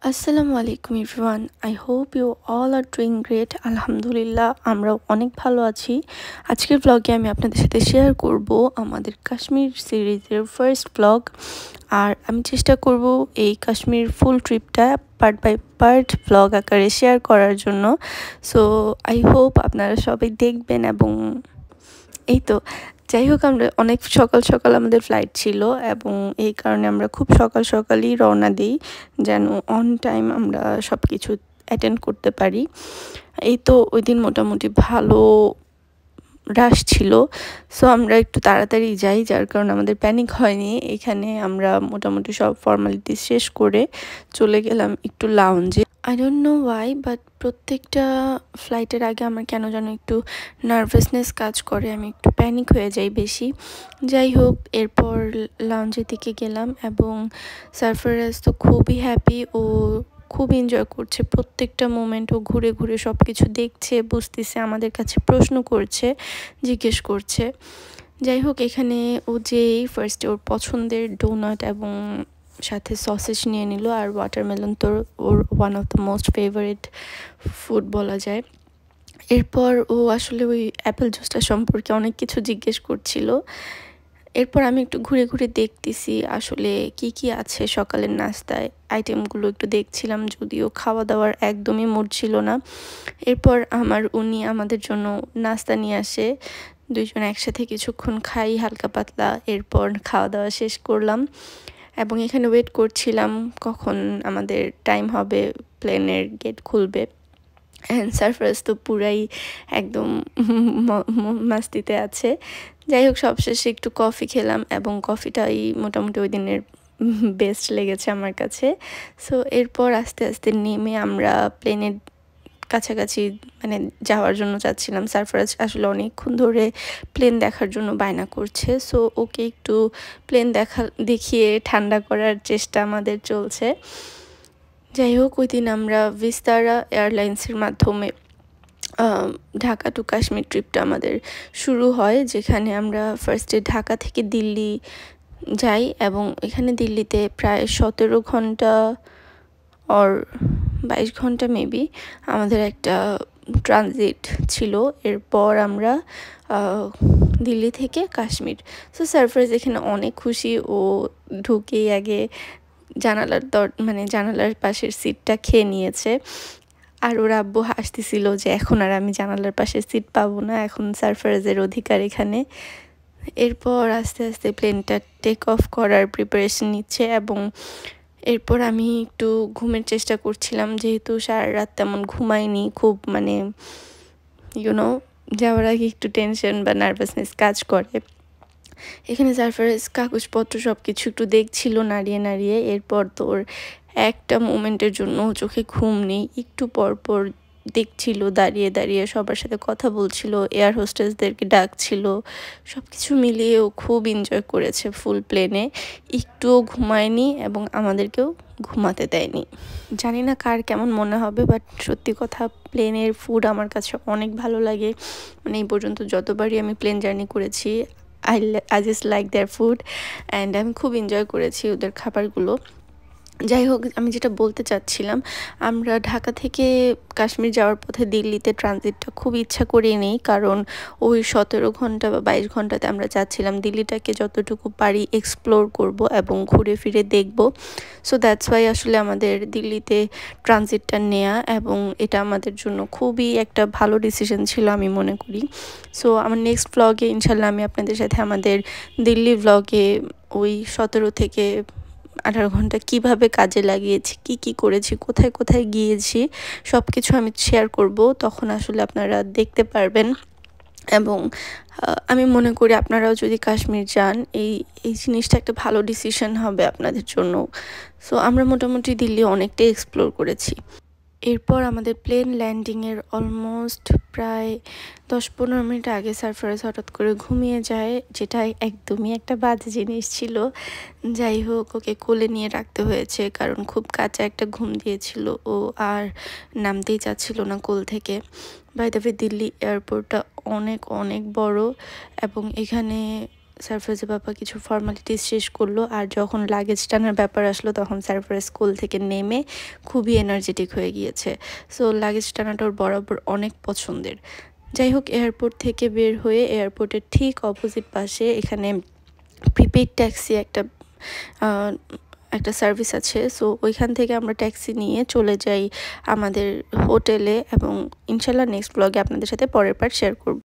আসসালামু আলাইকুম everyone. I hope you all are doing great. আলহামদুলিল্লাহ আমরাও অনেক ভালো আছি। আজকের ব্লগে আমি আপনাদের সাথে শেয়ার করব আমাদের কাশ্মীর সিরিজের ফার্স্ট ব্লগ। আর আমি চেষ্টা করব এই কাশ্মীর ফুল ট্রিপটা পার্ট বাই পার্ট ব্লগ আকারে শেয়ার করার জন্য। সো আই হোপ আপনারা সবাই দেখবেন। এবং এই তো যাই হোক, আমরা অনেক সকাল সকাল আমাদের ফ্লাইট ছিল এবং এই কারণে আমরা খুব সকাল সকালই রওনা দিই যেন অন টাইম আমরা সব কিছু অ্যাটেন্ড করতে পারি। এই তো ওই দিন মোটামুটি ভালো রাশ ছিল, সো আমরা একটু তাড়াতাড়ি যাই, যার কারণে আমাদের প্যানিক হয়নি। এখানে আমরা মোটামুটি সব ফর্মালিটি শেষ করে চলে গেলাম একটু লাউঞ্জে। I don't know why, but প্রত্যেকটা ফ্লাইটের আগে আমার কেন যেন একটু নার্ভাসনেস কাজ করে, আমি একটু প্যানিক হয়ে যাই বেশি। যাই হোক, এরপর লাউঞ্জের দিকে গেলাম এবং সারফারাজ তো খুবই হ্যাপি, ও খুব এনজয় করছে প্রত্যেকটা মোমেন্ট। ও ঘুরে ঘুরে সব কিছু দেখছে, বুঝতেছে, আমাদের কাছে প্রশ্ন করছে, জিজ্ঞেস করছে। যাই হোক, এখানে ও যেই ফার্স্টে ওর পছন্দের ডোনাট এবং সাথে সসেজ নিয়ে নিল, আর ওয়াটারমেলন তো ওর one of the most favourite food বলা যায়। এরপর ও আসলে ওই অ্যাপেল জুসটা সম্পর্কে অনেক কিছু জিজ্ঞেস করছিল। এরপর আমি একটু ঘুরে ঘুরে দেখতেছি আসলে কি কি আছে সকালের নাস্তায়, আইটেমগুলো একটু দেখছিলাম, যদিও খাওয়া দাওয়ার একদমই মুড ছিল না। এরপর উনি আমাদের জন্য নাস্তা নিয়ে আসে, দুইজন একসাথে কিছুক্ষণ খাই হালকা পাতলা। এরপর খাওয়া দাওয়া শেষ করলাম এবং এখানে ওয়েট করছিলাম কখন আমাদের টাইম হবে, প্লেনের গেট খুলবে। অ্যান্ড সারফারাজ তো পুরাই একদম মাস্তিতে আছে। যাই হোক, সবশেষে একটু কফি খেলাম এবং কফিটাই মোটামুটি ওই দিনের বেস্ট লেগেছে আমার কাছে। সো এরপর আস্তে আস্তে নেমে আমরা প্লেনের কাছাকাছি মানে যাওয়ার জন্য চাচ্ছিলাম। সারফারাজ আসলে অনেকক্ষণ ধরে প্লেন দেখার জন্য বায়না করছে, সো ওকে একটু প্লেন দেখিয়ে ঠান্ডা করার চেষ্টা আমাদের চলছে। যাই হোক, ওই দিন আমরা ভিস্তারা এয়ারলাইন্সের মাধ্যমে ঢাকা টু কাশ্মীর ট্রিপটা আমাদের শুরু হয়, যেখানে আমরা ফার্স্টে ঢাকা থেকে দিল্লি যাই এবং এখানে দিল্লিতে প্রায় 17 ঘন্টা অর 22 ঘন্টা মেবি আমাদের একটা ট্রানজিট ছিল। এরপর আমরা দিল্লি থেকে কাশ্মীর। সো সারফারাজ এখানে অনেক খুশি, ও ঢুকেই আগে জানালার পাশের সিটটা খেয়ে নিয়েছে। আর ওর আব্বু হাসতেছিল যে এখন আর আমি জানালার পাশে সিট পাবো না, এখন সারফারাজের অধিকার এখানে। এরপর আস্তে আস্তে প্লেনটা টেক অফ করার প্রিপারেশন নিচ্ছে এবং এরপর আমি একটু ঘুমের চেষ্টা করছিলাম, যেহেতু সারা রাত তেমন ঘুমাইনি। খুব ইউনো যাওয়ার আগে একটু টেনশন বা নার্ভাসনেস কাজ করে। এখানে সারফারাজ কাগজপত্র সব কিছু একটু দেখছিল নাড়িয়ে নাড়িয়ে। এরপর তোর একটা মোমেন্টের জন্য চোখে ঘুম নেই, একটু পর পর দেখছিল, দাঁড়িয়ে দাঁড়িয়ে সবার সাথে কথা বলছিল, এয়ার হোস্টেসদেরকে ডাকছিল। সব কিছু মিলিয়ে ও খুব এনজয় করেছে ফুল প্লেনে, একটুও ঘুমায়নি এবং আমাদেরকেও ঘুমাতে দেয়নি। জানি না কার কেমন মনে হবে, বাট সত্যি কথা প্লেনের ফুড আমার কাছে অনেক ভালো লাগে। মানে এই পর্যন্ত যতবারই আমি প্লেন জার্নি করেছি, I just like their food and আমি খুব এনজয় করেছি ওদের খাবারগুলো। যাই হোক, আমি যেটা বলতে চাচ্ছিলাম, আমরা ঢাকা থেকে কাশ্মীর যাওয়ার পথে দিল্লিতে ট্রানজিটটা খুব ইচ্ছা করে নেই, কারণ ওই 17 ঘন্টা বা 22 ঘন্টাতে আমরা চাচ্ছিলাম দিল্লিটাকে যতটুকু পারি এক্সপ্লোর করব এবং ঘুরে ফিরে দেখব। সো দ্যাটস ওয়াই আসলে আমাদের দিল্লিতে ট্রানজিটটা নেওয়া, এবং এটা আমাদের জন্য খুবই একটা ভালো ডিসিশন ছিল আমি মনে করি। সো আমার নেক্সট ব্লগে ইনশাল্লাহ আমি আপনাদের সাথে আমাদের দিল্লি ব্লগে ওই 17 থেকে 18 ঘন্টা কিভাবে কাজে লাগিয়েছি, কি করেছি, কোথায় কোথায় গিয়েছি, সব কিছু আমি শেয়ার করব। তখন আসলে আপনারা দেখতে পারবেন এবং আমি মনে করি আপনারাও যদি কাশ্মীর যান, এই জিনিসটা একটা ভালো ডিসিশন হবে আপনাদের জন্য। সো আমরা মোটামুটি দিল্লি অনেকটাই এক্সপ্লোর করেছি। এরপর আমাদের প্লেন ল্যান্ডিংয়ের অলমোস্ট প্রায় 10-15 মিনিট আগে সারফারাজ হঠাৎ করে ঘুমিয়ে যায়, যেটা একদমই একটা বাজে জিনিস ছিল। যাই হোক, ওকে কোলে নিয়ে রাখতে হয়েছে, কারণ খুব কাঁচা একটা ঘুম দিয়েছিল ও, আর নামতেই চাচ্ছিল না কোল থেকে। বাই দ্য ওয়ে, দিল্লি এয়ারপোর্টটা অনেক অনেক বড় এবং এখানে সারফরাজের বাবা কিছু ফর্মালিটিস শেষ করলো, আর যখন লাগেজ টানার ব্যাপার আসলো তখন সারফরাজ স্কুল থেকে নেমে খুবই এনার্জেটিক হয়ে গিয়েছে। সো লাগেজ টানাটা ওর বরাবর অনেক পছন্দের। যাই হোক, এয়ারপোর্ট থেকে বের হয়ে এয়ারপোর্টের ঠিক অপোজিট পাশে এখানে প্রিপেইড ট্যাক্সি একটা সার্ভিস আছে। সো ওইখান থেকে আমরা ট্যাক্সি নিয়ে চলে যাই আমাদের হোটেলে, এবং ইনশাল্লাহ নেক্সট ব্লগে আপনাদের সাথে পরের পার্ট শেয়ার করব।